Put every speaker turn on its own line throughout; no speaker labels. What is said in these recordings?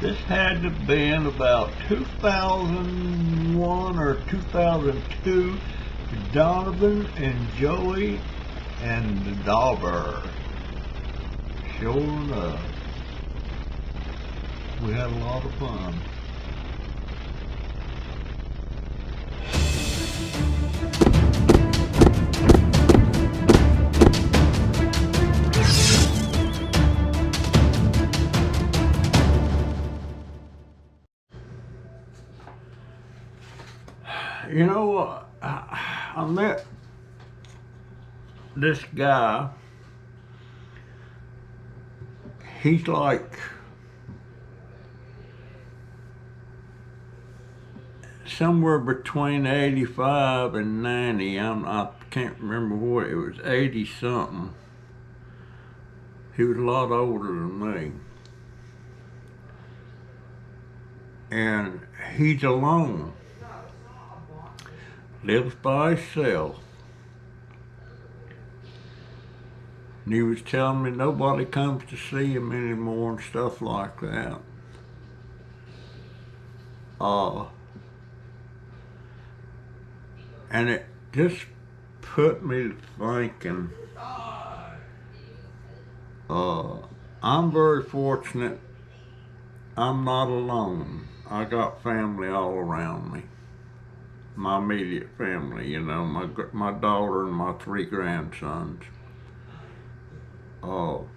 This had to have been about 2001 or 2002. Donovan and Joey and the Dauber. Sure enough, we had a lot of fun. You know, I met this guy. He's like somewhere between 85 and 90. I can't remember what it was, 80 something. He was a lot older than me. And he's alone. Lives by himself. And he was telling me nobody comes to see him anymore and stuff like that. And it just put me to thinking, I'm very fortunate I'm not alone. I got family all around me. My immediate family, you know, my daughter and my 3 grandsons. So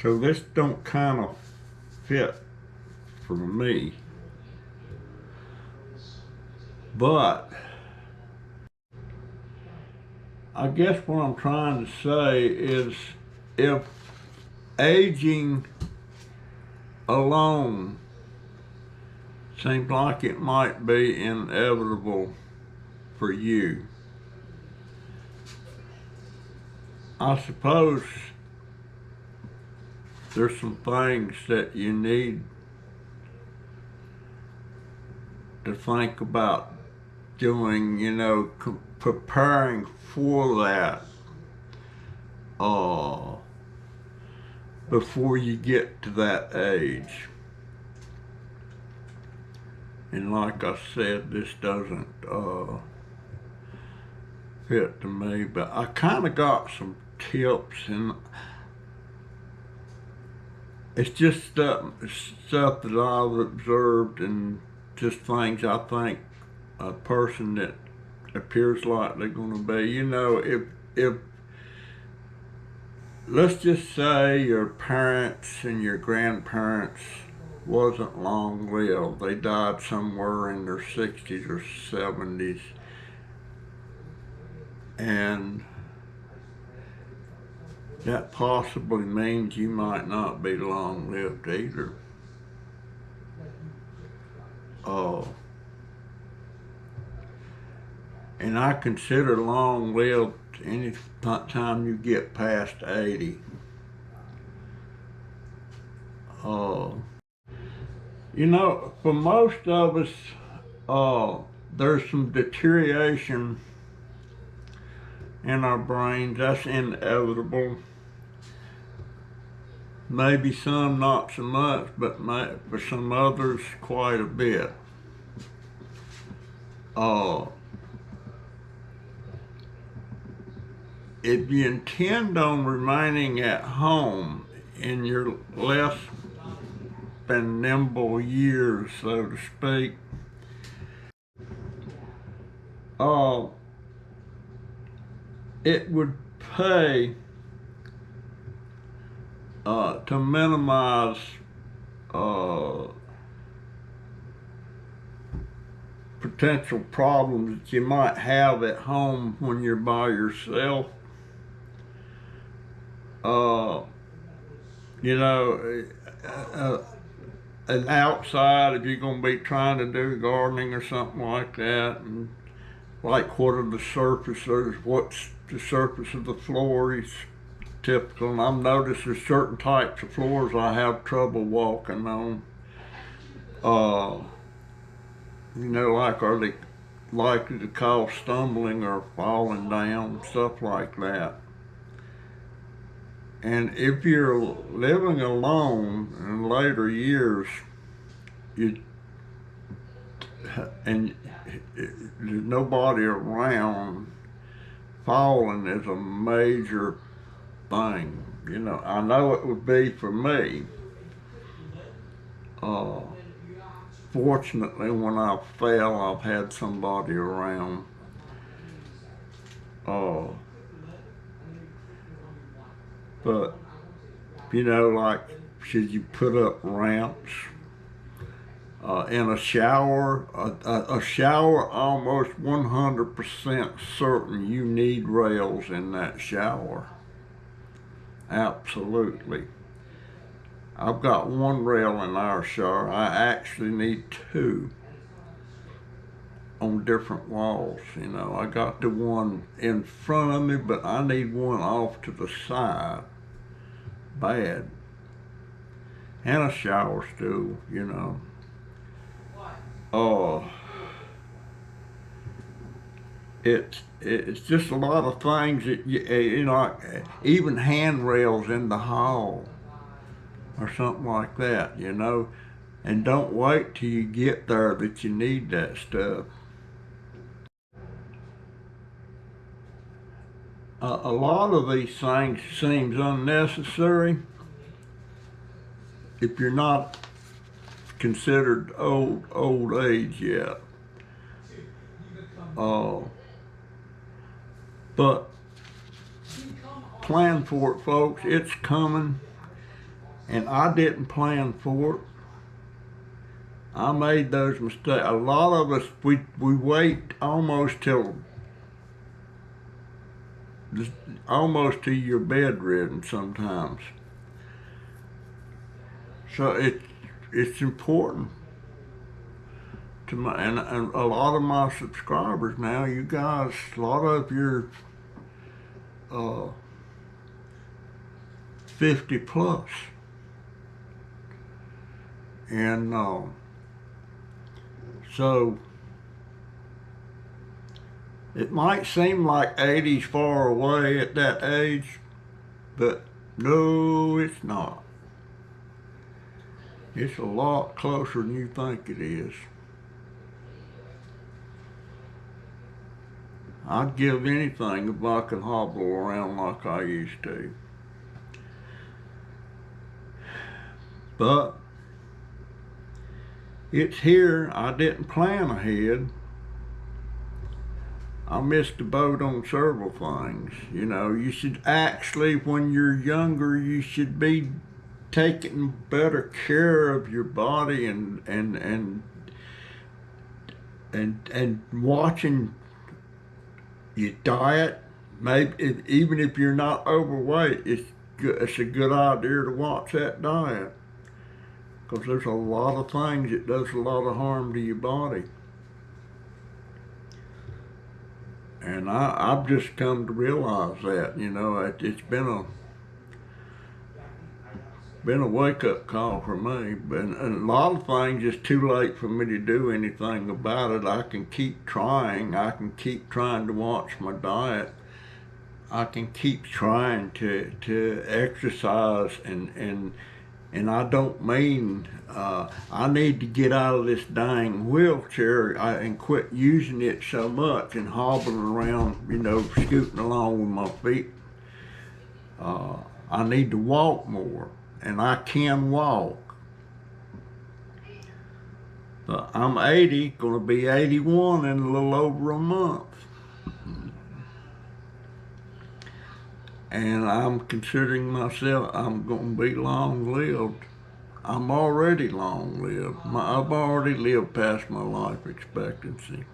this don't kind of fit for me. But I guess what I'm trying to say is if aging alone seems like it might be inevitable for you, I suppose there's some things that you need to think about doing, you know, preparing for that before you get to that age. And like I said, this doesn't fit to me, but I kind of got some tips, and it's just stuff that I've observed and just things I think a person that appears like they're going to be, you know, if let's just say your parents and your grandparents wasn't long lived. They died somewhere in their 60s or 70s. And that possibly means you might not be long lived either. And I consider long lived any time you get past 80. You know, for most of us, there's some deterioration in our brains. That's inevitable. Maybe some not so much, but for some others quite a bit. If you intend on remaining at home in your less than nimble years, so to speak, it would pay to minimize potential problems that you might have at home when you're by yourself. You know, and outside, if you're going to be trying to do gardening or something like that, and like what are the surfaces, what's the surface of the floor is typical. And I've noticed there's certain types of floors I have trouble walking on. You know, like are they likely to cause stumbling or falling down, stuff like that. And if you're living alone in later years, you and there's nobody around, falling is a major thing. You know, I know it would be for me. Uh, Fortunately, when I fell, I've had somebody around. Uh, but, you know, like, should you put up ramps? In a shower, a shower, almost 100% certain you need rails in that shower. Absolutely. I've got one rail in our shower. I actually need two on different walls. You know, I got the one in front of me, but I need one off to the side. Bad. And a shower stool, you know. Oh, it's just a lot of things that you know, like, even handrails in the hall or something like that, you know. And don't wait till you get there that you need that stuff. A lot of these things seems unnecessary if you're not considered old age yet. But plan for it, folks. It's coming, and I didn't plan for it. I made those mistakes. A lot of us, we wait almost till you're bedridden sometimes. So it's important to my, and a lot of my subscribers now, you guys, a lot of your 50 plus, and so it might seem like 80's far away at that age, but no, it's not. It's a lot closer than you think it is. I'd give anything if I could hobble around like I used to. But it's here. I didn't plan ahead. I missed the boat on several things. You know, you should actually, when you're younger, you should be taking better care of your body and watching your diet. Maybe even if you're not overweight, it's a good idea to watch that diet, because there's a lot of things that does a lot of harm to your body. And I've just come to realize that, you know, it's been a wake-up call for me. And a lot of things, it's too late for me to do anything about it. I can keep trying. I can keep trying to watch my diet. I can keep trying to exercise, and I don't mean I need to get out of this dang wheelchair and quit using it so much and hobbling around, you know, scooting along with my feet. I need to walk more, and I can walk. But I'm 80, gonna be 81 in a little over a month. And I'm considering myself, I'm gonna be long-lived. I'm already long-lived. I've already lived past my life expectancy.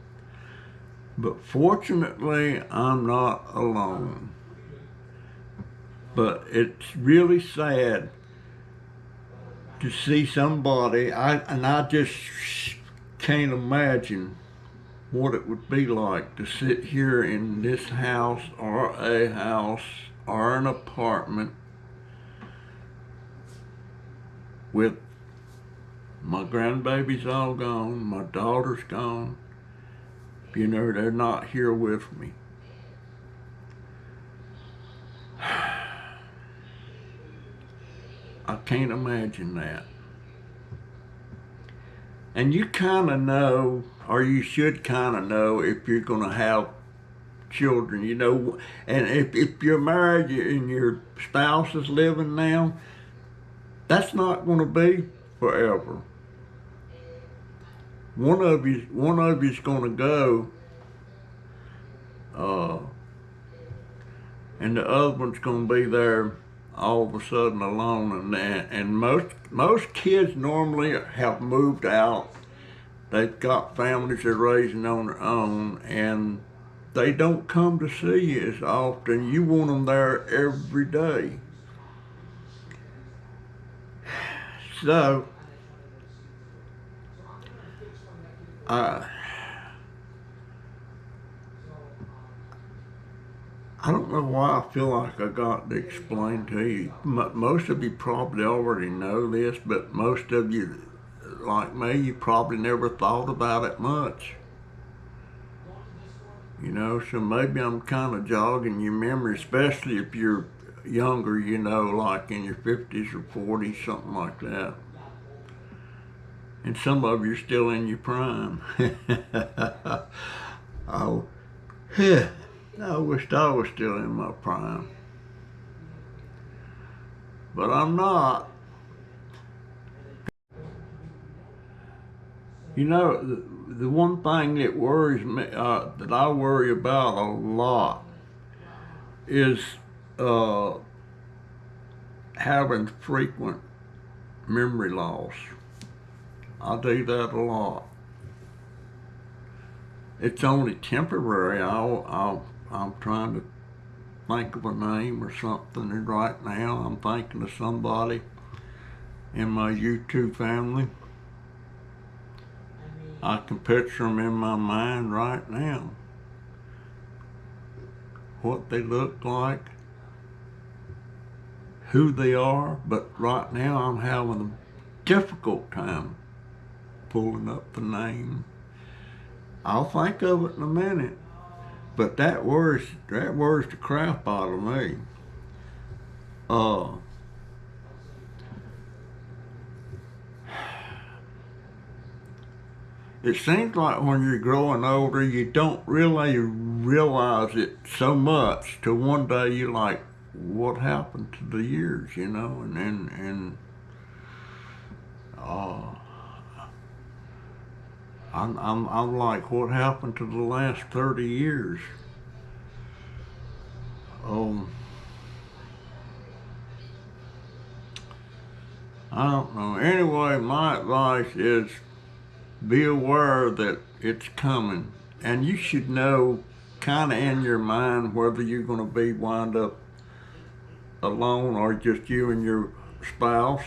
But fortunately, I'm not alone. But it's really sad to see somebody, I just can't imagine what it would be like to sit here in this house or a house or an apartment with my grandbabies all gone, my daughter's gone. You know, they're not here with me. I can't imagine that. And you kind of know, or you should kind of know, if you're going to have children, you know. And if you're married and your spouse is living now, that's not going to be forever. One of you's going to go, and the other one's going to be there all of a sudden alone. And most kids normally have moved out. They've got families they're raising on their own, and they don't come to see you as often. You want them there every day. So, I don't know why I feel like I got to explain to you. Most of you probably already know this, but most of you, like me, you probably never thought about it much. You know, so maybe I'm kind of jogging your memory, especially if you're younger, you know, like in your 50s or 40s, something like that. And some of you are still in your prime. Oh, yeah. I wished I was still in my prime. But I'm not. You know, the one thing that worries me, that I worry about a lot, is having frequent memory loss. I do that a lot. It's only temporary. I'm trying to think of a name or something, and right now I'm thinking of somebody in my YouTube family. I can picture them in my mind right now. What they look like, who they are, but right now I'm having a difficult time pulling up the name. I'll think of it in a minute, but that worries the crap out of me. It seems like when you're growing older, you don't really realize it so much till one day you're like, what happened to the years, you know? I'm like, what happened to the last 30 years? I don't know. Anyway, my advice is be aware that it's coming, and you should know kind of in your mind whether you're going to be wind up alone or just you and your spouse.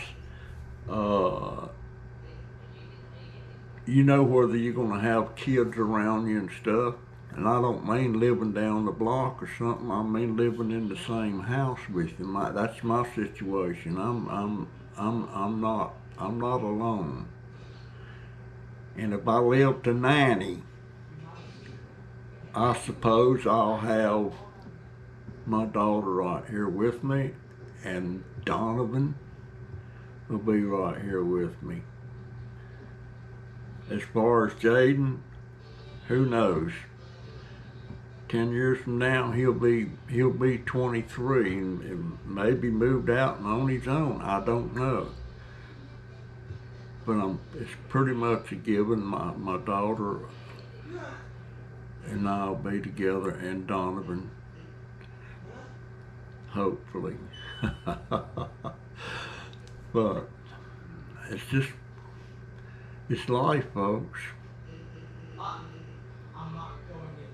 You know whether you're going to have kids around you and stuff. And I don't mean living down the block or something. I mean living in the same house with you. That's my situation. I'm not alone. And if I live to 90, I suppose I'll have my daughter right here with me, and Donovan will be right here with me. As far as Jaden, who knows? 10 years from now, he'll be 23 and maybe moved out and on his own. I don't know. But it's pretty much a given. My daughter and I'll be together, and Donovan, hopefully. But it's life, folks.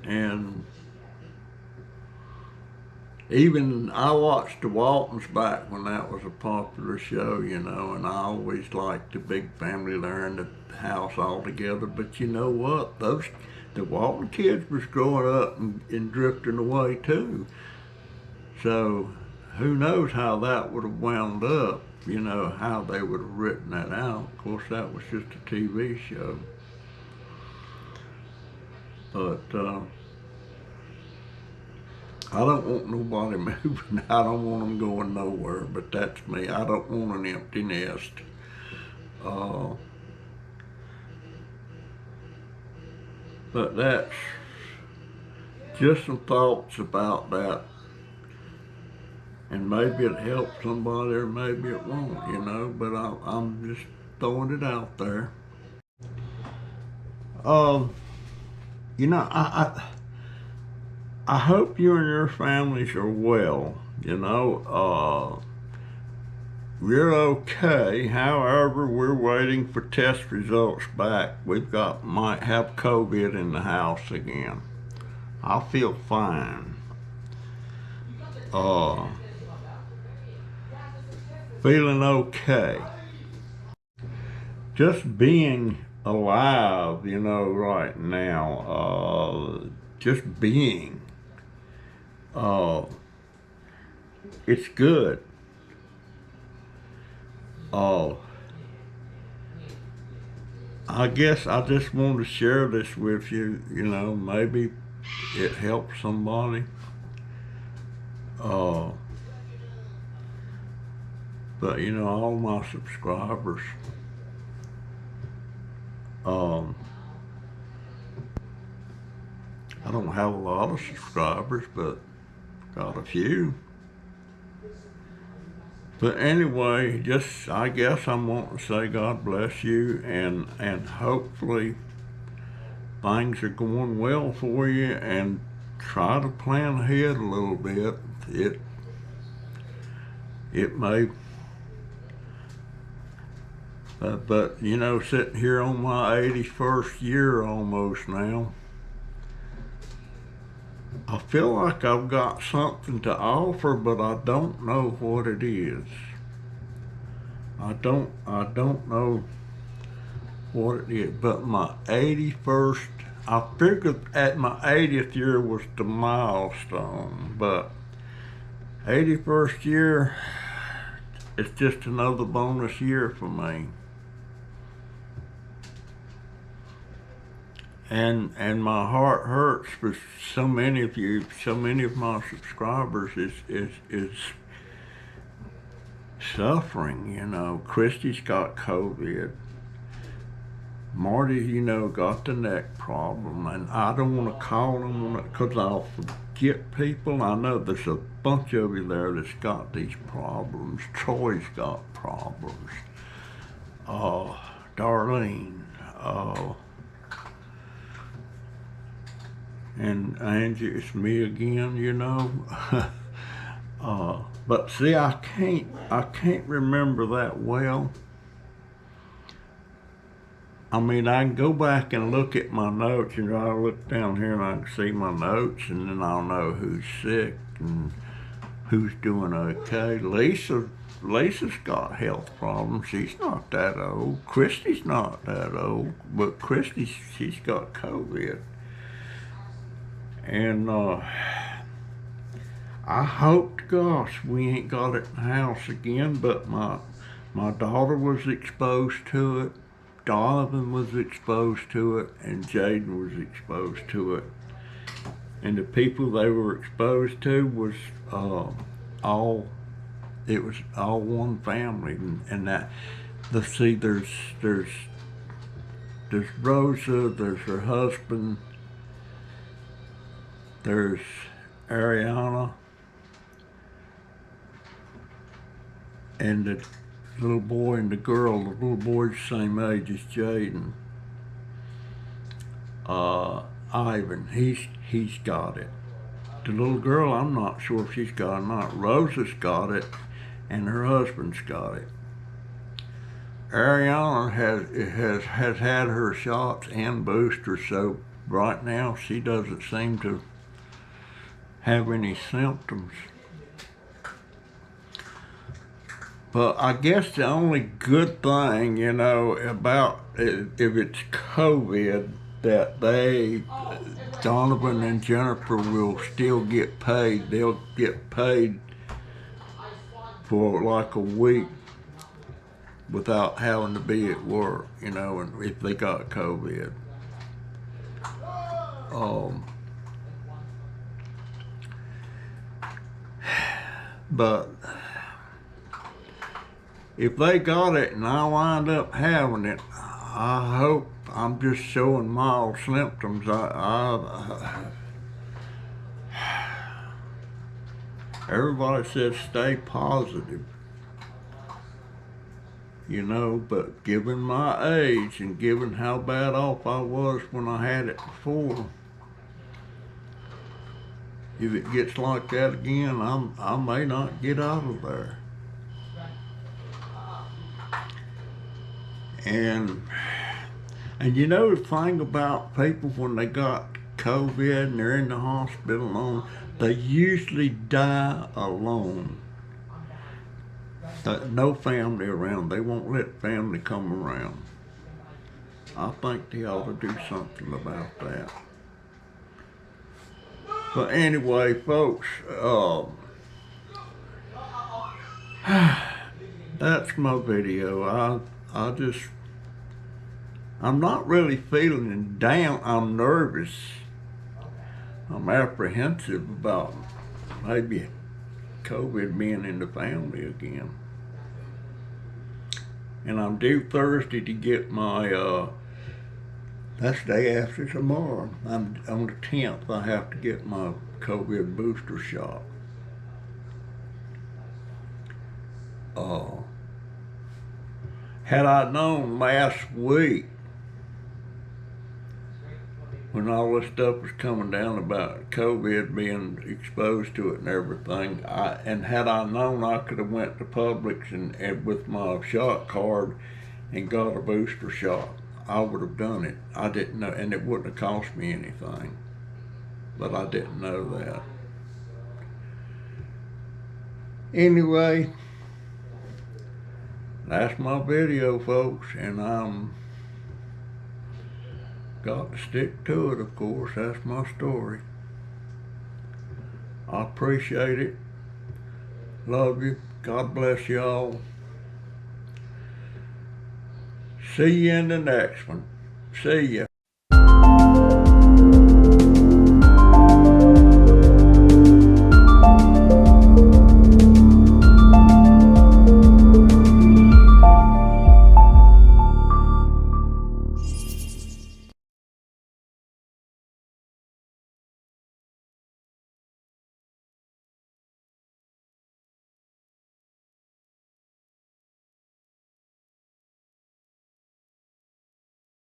And even I watched the Waltons back when that was a popular show, you know, and I always liked the big family there in the house all together. But you know what? The Walton kids was growing up and drifting away too. So who knows how that would have wound up, you know, how they would have written that out. Of course, that was just a TV show. But I don't want nobody moving. I don't want them going nowhere, but that's me. I don't want an empty nest. Uh, but that's just some thoughts about that. And maybe it helps somebody or maybe it won't, but I'm just throwing it out there. Um, I hope you and your families are well. We're okay. However, we're waiting for test results back. Might have COVID in the house again. I feel fine. Feeling okay. Just being alive, right now. Just being. It's good. I guess I just want to share this with you, maybe it helps somebody. But all my subscribers, I don't have a lot of subscribers, but got a few. But anyway, I guess I'm wanting to say God bless you, and hopefully things are going well for you, and try to plan ahead a little bit. It may, but sitting here on my 81st year almost now, I feel like I've got something to offer, but I don't know what it is. I don't know what it is, but my 81st, I figured at my 80th year was the milestone, but 81st year, it's just another bonus year for me. And my heart hurts for so many of you, so many of my subscribers is suffering. Christy's got COVID. Marty, got the neck problem, and I don't want to call them because I'll forget people. I know there's a bunch of you there that's got these problems. Troy's got problems. Darlene. And Angie, it's me again, but see, I can't remember that well. I mean, I can go back and look at my notes, I look down here and I can see my notes, and then I'll know who's sick and who's doing okay. Lisa's got health problems. She's not that old. Christy's not that old, but she's got COVID. And I hope to gosh we ain't got it in the house again, but my daughter was exposed to it, Donovan was exposed to it, and Jaden was exposed to it. And the people they were exposed to was all one family, and that let's see, there's Rosa, there's her husband, there's Ariana, and the little boy and the girl. The little boy's the same age as Jaden. Ivan, he's got it. The little girl, I'm not sure if she's got it or not. Rosa's got it, and her husband's got it. Ariana has had her shots and boosters, so right now she doesn't seem to have any symptoms. But I guess the only good thing, about if it's COVID, that Donovan and Jennifer will still get paid. They'll get paid for like a week without having to be at work, and if they got COVID. But if they got it and I wind up having it, I hope I'm just showing mild symptoms. Everybody says stay positive, you know, but given my age and given how bad off I was when I had it before, if it gets like that again, I may not get out of there. And you know the thing about people when they got COVID and they're in the hospital alone, they usually die alone. No family around. They won't let family come around. I think they ought to do something about that. But anyway, folks, that's my video. I'm not really feeling down. I'm nervous. I'm apprehensive about maybe COVID being in the family again. And I'm due Thursday to get my, that's the day after tomorrow. I'm on the 10th, I have to get my COVID booster shot. Had I known last week when all this stuff was coming down about COVID being exposed to it and everything, and had I known I could have went to Publix and with my shot card and got a booster shot, I would have done it. I didn't know, and it wouldn't have cost me anything, but I didn't know that. Anyway, that's my video, folks, and I'm got to stick to it, of course. That's my story. I appreciate it. Love you. God bless y'all. See you in the next one. See ya.